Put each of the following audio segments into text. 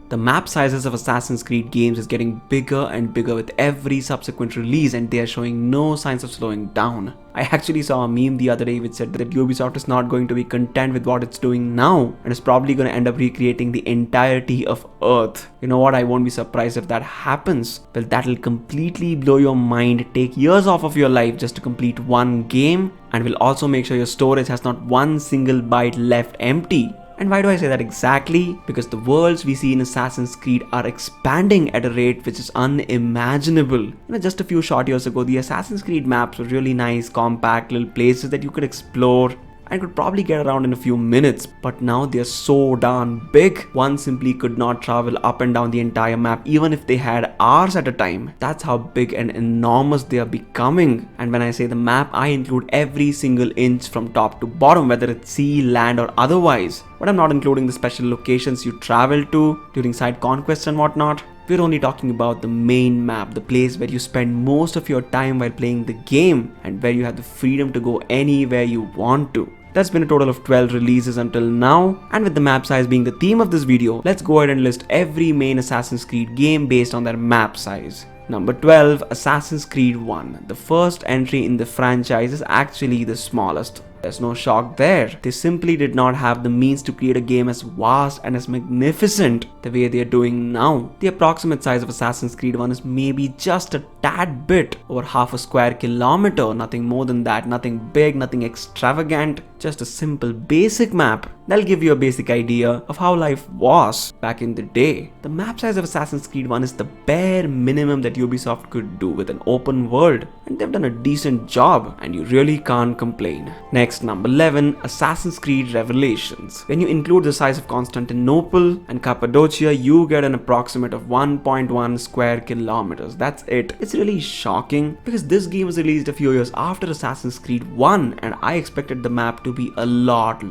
The map sizes of Assassin's Creed games is getting bigger and bigger with every subsequent release, and they are showing no signs of slowing down. I actually saw a meme the other day which said that Ubisoft is not going to be content with what it's doing now and is probably going to end up recreating the entirety of Earth. You know what, I won't be surprised if that happens. Well, that'll completely blow your mind, take years off of your life just to complete one game, and will also make sure your storage has not one single byte left empty. And why do I say that exactly? Because the worlds we see in Assassin's Creed are expanding at a rate which is unimaginable. Just a few short years ago, the Assassin's Creed maps were really nice, compact little places that you could explore and could probably get around in a few minutes, but now they're so darn big, one simply could not travel up and down the entire map even if they had hours at a time. That's how big and enormous they are becoming. And when I say the map, I include every single inch from top to bottom, whether it's sea, land or otherwise. But I'm not including the special locations you travel to during side conquests and whatnot. We're only talking about the main map, the place where you spend most of your time while playing the game and where you have the freedom to go anywhere you want to. That's been a total of 12 releases until now, and with the map size being the theme of this video, let's go ahead and list every main Assassin's Creed game based on their map size. Number 12, Assassin's Creed 1. The first entry in the franchise is actually the smallest. There's no shock there. They simply did not have the means to create a game as vast and as magnificent the way they are doing now. The approximate size of Assassin's Creed 1 is maybe just a tad bit over half a square kilometer, nothing more than that, nothing big, nothing extravagant, just a simple basic map. That'll give you a basic idea of how life was back in the day. The map size of Assassin's Creed 1 is the bare minimum that Ubisoft could do with an open world, and they've done a decent job, and you really can't complain. Next, number 11, Assassin's Creed Revelations. When you include the size of Constantinople and Cappadocia, you get an approximate of 1.1 square kilometers. That's it. It's really shocking because this game was released a few years after Assassin's Creed 1, and I expected the map to be a lot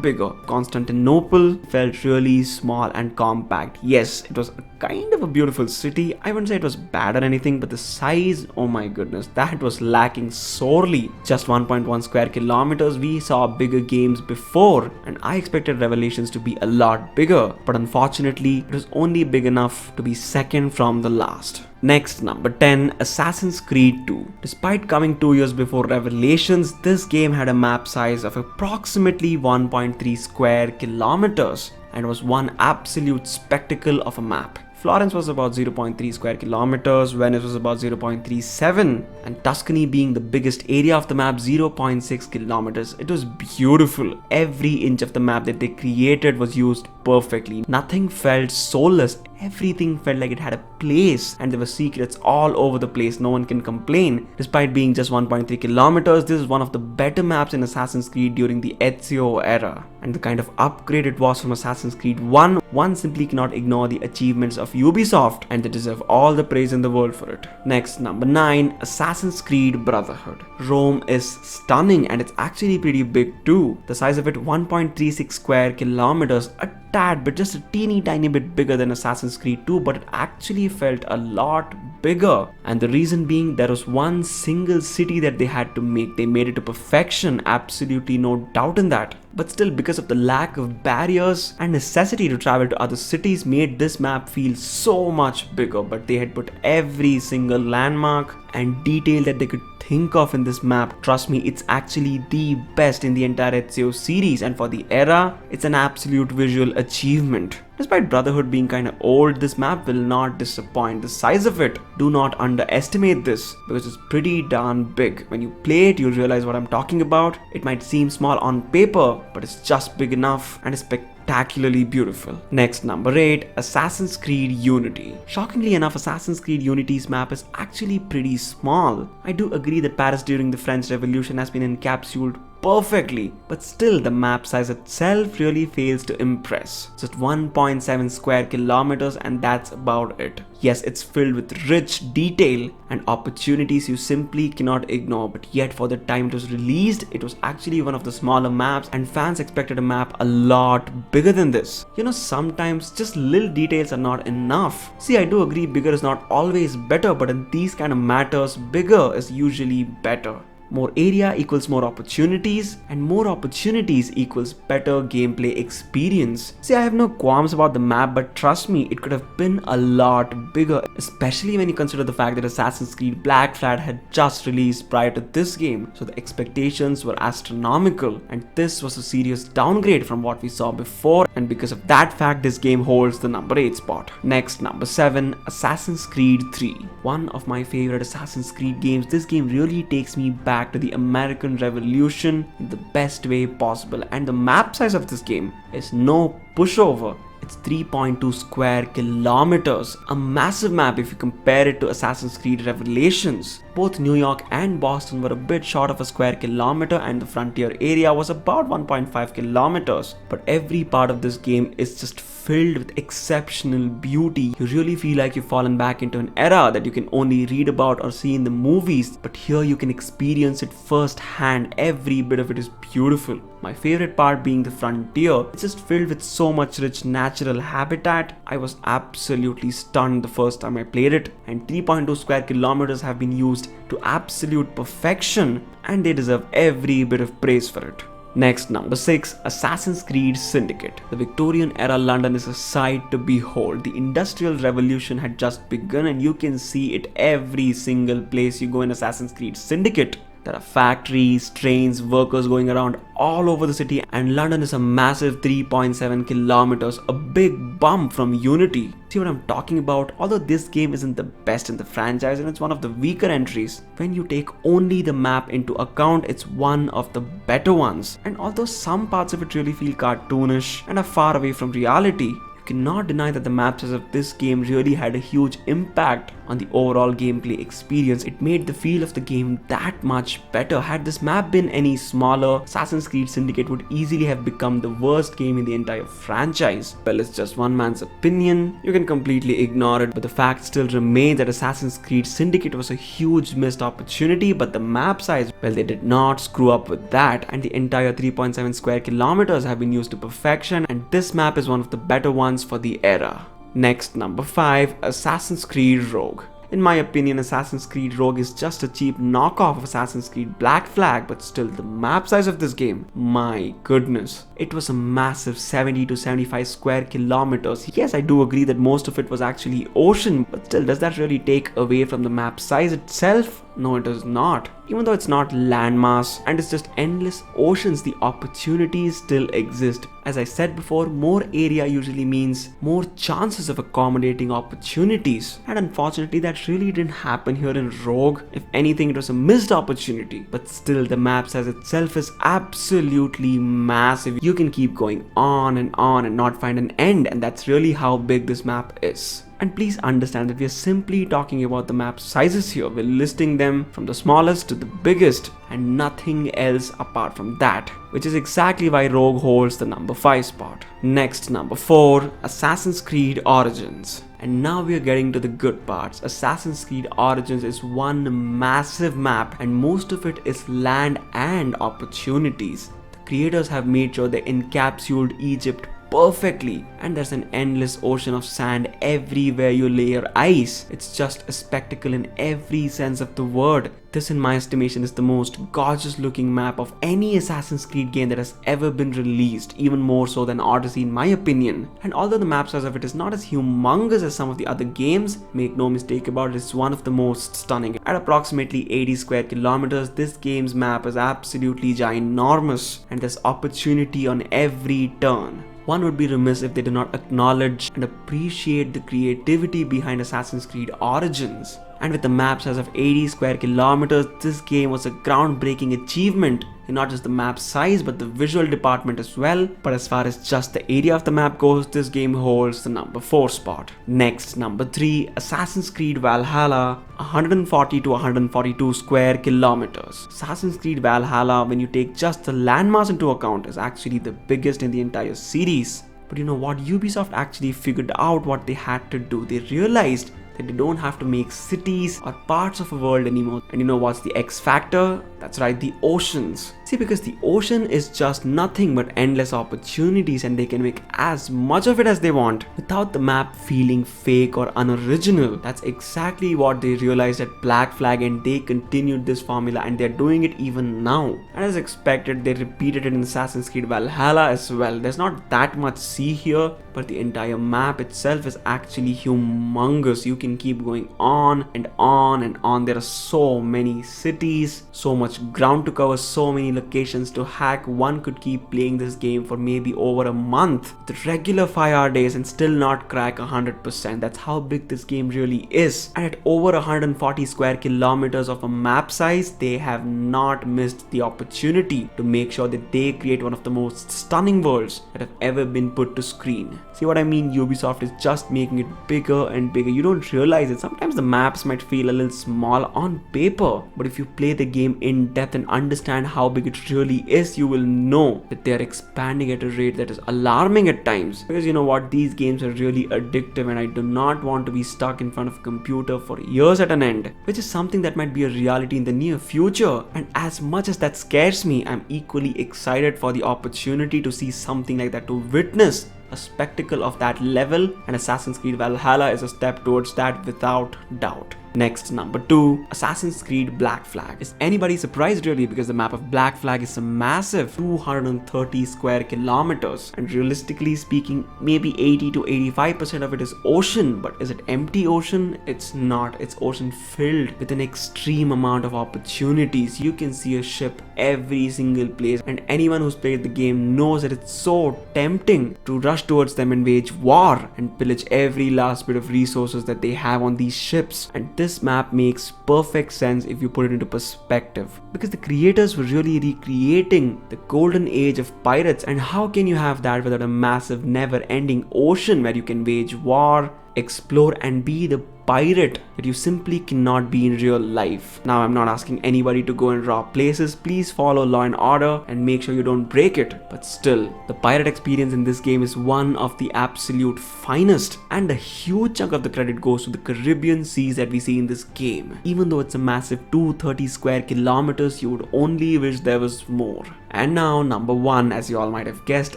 bigger. Constantinople felt really small and compact. Yes, it was kind of a beautiful city. I wouldn't say it was bad or anything, but the size, oh my goodness, that was lacking sorely. Just 1.1 square kilometers. We saw bigger games before, and I expected Revelations to be a lot bigger, but unfortunately, it was only big enough to be second from the last. Next, number 10, Assassin's Creed 2. Despite coming 2 years before Revelations, this game had a map size of approximately 1.3 square kilometers and was one absolute spectacle of a map. Florence was about 0.3 square kilometers, Venice was about 0.37, and Tuscany being the biggest area of the map, 0.6 kilometers. It was beautiful. Every inch of the map that they created was used perfectly. Nothing felt soulless. Everything felt like it had a place, and there were secrets all over the place. No one can complain. Despite being just 1.3 kilometers, this is one of the better maps in Assassin's Creed during the Ezio era. And the kind of upgrade it was from Assassin's Creed 1, one simply cannot ignore the achievements of Ubisoft, and they deserve all the praise in the world for it. Next, number 9, Assassin's Creed Brotherhood. Rome is stunning, and it's actually pretty big too. The size of it, 1.36 square kilometers, a tad bit, just a teeny tiny bit bigger than Assassin's Creed 2, but it actually felt a lot bigger. And the reason being, there was one single city that they had to make. They made it to perfection, absolutely no doubt in that. But still, because of the lack of barriers and necessity to travel to other cities, made this map feel so much bigger. But they had put every single landmark and detail that they could think of in this map. Trust me, it's actually the best in the entire Ezio series, and for the era, it's an absolute visual achievement. Despite Brotherhood being kinda old, this map will not disappoint. The size of it, do not underestimate this, because it's pretty darn big. When you play it, you'll realize what I'm talking about. It might seem small on paper, but it's just big enough and it's spectacularly beautiful. Next, number 8, Assassin's Creed Unity. Shockingly enough, Assassin's Creed Unity's map is actually pretty small. I do agree that Paris during the French Revolution has been encapsulated perfectly, but still the map size itself really fails to impress. Just 1.7 square kilometers, and that's about it. Yes, it's filled with rich detail and opportunities you simply cannot ignore, but yet for the time it was released, it was actually one of the smaller maps, and fans expected a map a lot bigger than this. Sometimes just little details are not enough. See, I do agree bigger is not always better, but in these kind of matters, bigger is usually better. More area equals more opportunities, and more opportunities equals better gameplay experience. See, I have no qualms about the map, but trust me, it could have been a lot bigger, especially when you consider the fact that Assassin's Creed Black Flag had just released prior to this game, so the expectations were astronomical, and this was a serious downgrade from what we saw before, and because of that fact, this game holds the number 8 spot. Next, number 7, Assassin's Creed 3. One of my favorite Assassin's Creed games. This game really takes me back to the American Revolution in the best way possible, and the map size of this game is no pushover. It's 3.2 square kilometers, a massive map if you compare it to Assassin's Creed Revelations. Both New York and Boston were a bit short of a square kilometer, and the frontier area was about 1.5 kilometers. But every part of this game is just filled with exceptional beauty. You really feel like you've fallen back into an era that you can only read about or see in the movies, but here you can experience it firsthand. Every bit of it is beautiful. My favorite part being the frontier. It's just filled with so much rich natural habitat. I was absolutely stunned the first time I played it, and 3.2 square kilometers have been used to absolute perfection, and they deserve every bit of praise for it. Next, number 6, Assassin's Creed Syndicate. The Victorian era London is a sight to behold. The Industrial Revolution had just begun, and you can see it every single place you go in Assassin's Creed Syndicate. There are factories, trains, workers going around all over the city, and London is a massive 3.7 kilometers, a big bump from Unity. See what I'm talking about? Although this game isn't the best in the franchise and it's one of the weaker entries, when you take only the map into account, it's one of the better ones. And although some parts of it really feel cartoonish and are far away from reality, you cannot deny that the map size of this game really had a huge impact on the overall gameplay experience. It made the feel of the game that much better. Had this map been any smaller, Assassin's Creed Syndicate would easily have become the worst game in the entire franchise. Well, it's just one man's opinion. You can completely ignore it, but the fact still remains that Assassin's Creed Syndicate was a huge missed opportunity, but the map size, well, they did not screw up with that, and the entire 3.7 square kilometers have been used to perfection, and this map is one of the better ones for the era. Next, number 5, Assassin's Creed Rogue. In my opinion, Assassin's Creed Rogue is just a cheap knockoff of Assassin's Creed Black Flag, but still the map size of this game, my goodness. It was a massive 70 to 75 square kilometers. Yes, I do agree that most of it was actually ocean, but still, does that really take away from the map size itself? No, it does not. Even though it's not landmass and it's just endless oceans, the opportunities still exist. As I said before, more area usually means more chances of accommodating opportunities, and unfortunately that really didn't happen here in Rogue. If anything, it was a missed opportunity, but still the map size itself is absolutely massive. You can keep going on and not find an end, and that's really how big this map is. And please understand that we are simply talking about the map sizes here. We're listing them from the smallest to the biggest and nothing else apart from that, which is exactly why Rogue holds the number 5 spot. Next, number 4, Assassin's Creed Origins. And now we are getting to the good parts. Assassin's Creed Origins is one massive map, and most of it is land and opportunities. The creators have made sure they encapsulated Egypt perfectly, and there's an endless ocean of sand everywhere you lay your eyes. It's just a spectacle in every sense of the word. This, in my estimation, is the most gorgeous looking map of any Assassin's Creed game that has ever been released, even more so than Odyssey in my opinion. And although the map size of it is not as humongous as some of the other games, make no mistake about it, it's one of the most stunning. At approximately 80 square kilometers, this game's map is absolutely ginormous, and there's opportunity on every turn. One would be remiss if they do not acknowledge and appreciate the creativity behind Assassin's Creed Origins. And with the map size of 80 square kilometers, this game was a groundbreaking achievement in not just the map size but the visual department as well. But as far as just the area of the map goes, this game holds the number 4 spot. Next, number 3, Assassin's Creed Valhalla, 140 to 142 square kilometers. Assassin's Creed Valhalla, when you take just the landmass into account, is actually the biggest in the entire series. But you know what? Ubisoft actually figured out what they had to do. They realized that they don't have to make cities or parts of a world anymore. And you know what's the X factor? That's right, the oceans. See, because the ocean is just nothing but endless opportunities and they can make as much of it as they want without the map feeling fake or unoriginal. That's exactly what they realized at Black Flag, and they continued this formula and they're doing it even now. And as expected, they repeated it in Assassin's Creed Valhalla as well. There's not that much sea here, but the entire map itself is actually humongous. You can keep going on and on and on. There are so many cities, so much ground to cover, so many locations to hack. One could keep playing this game for maybe over a month, the regular 5-hour days, and still not crack 100%. That's how big this game really is. And at over 140 square kilometers of a map size, they have not missed the opportunity to make sure that they create one of the most stunning worlds that have ever been put to screen. See what I mean? Ubisoft is just making it bigger and bigger. You don't realize it. Sometimes the maps might feel a little small on paper, but if you play the game in depth and understand how big it really is, you will know that they are expanding at a rate that is alarming at times. Because you know what? These games are really addictive and I do not want to be stuck in front of a computer for years at an end, which is something that might be a reality in the near future. And as much as that scares me, I'm equally excited for the opportunity to see something like that, to witness a spectacle of that level, and Assassin's Creed Valhalla is a step towards that without doubt. Next, number 2, Assassin's Creed Black Flag. Is anybody surprised really? Because the map of Black Flag is a massive 230 square kilometers, and realistically speaking, maybe 80 to 85% of it is ocean. But is it empty ocean? It's not. It's ocean filled with an extreme amount of opportunities. You can see a ship every single place, and anyone who's played the game knows that it's so tempting to rush towards them and wage war and pillage every last bit of resources that they have on these ships. And this map makes perfect sense if you put it into perspective, because the creators were really recreating the golden age of pirates, and how can you have that without a massive never-ending ocean where you can wage war, explore, and be the pirate that you simply cannot be in real life. Now, I'm not asking anybody to go and rob places. Please follow law and order and make sure you don't break it. But still, the pirate experience in this game is one of the absolute finest, and a huge chunk of the credit goes to the Caribbean seas that we see in this game. Even though it's a massive 230 square kilometers, you would only wish there was more. And now, number 1, as you all might have guessed,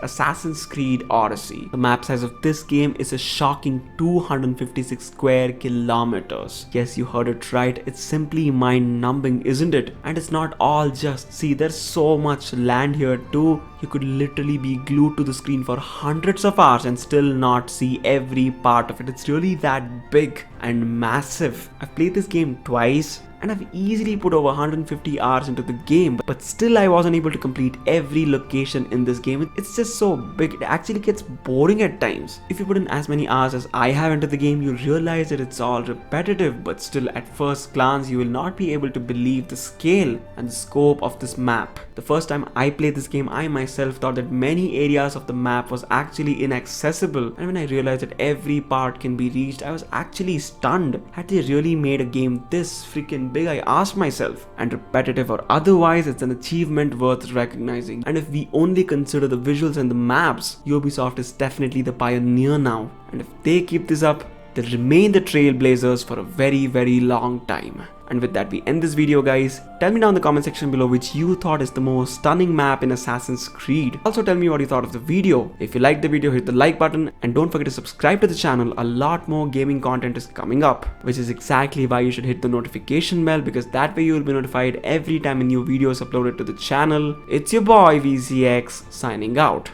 Assassin's Creed Odyssey. The map size of this game is a shocking 256 square kilometers. Yes, you heard it right. It's simply mind-numbing, isn't it? And it's not all just sea. There's so much land here too. You could literally be glued to the screen for hundreds of hours and still not see every part of it. It's really that big and massive. I've played this game twice, and I've easily put over 150 hours into the game, but still I wasn't able to complete every location in this game. It's just so big, it actually gets boring at times. If you put in as many hours as I have into the game, you'll realize that it's all repetitive, but still at first glance you will not be able to believe the scale and the scope of this map. The first time I played this game, I myself thought that many areas of the map was actually inaccessible, and when I realized that every part can be reached, I was actually stunned. Had they really made a game this freaking big, I asked myself, and repetitive or otherwise, it's an achievement worth recognizing. And if we only consider the visuals and the maps, Ubisoft is definitely the pioneer now, and if they keep this up, they'll remain the trailblazers for a very, very long time. And with that, we end this video, guys. Tell me down in the comment section below which you thought is the most stunning map in Assassin's Creed. Also tell me what you thought of the video. If you liked the video, hit the like button and don't forget to subscribe to the channel. A lot more gaming content is coming up, which is exactly why you should hit the notification bell, because that way you will be notified every time a new video is uploaded to the channel. It's your boy VCX signing out.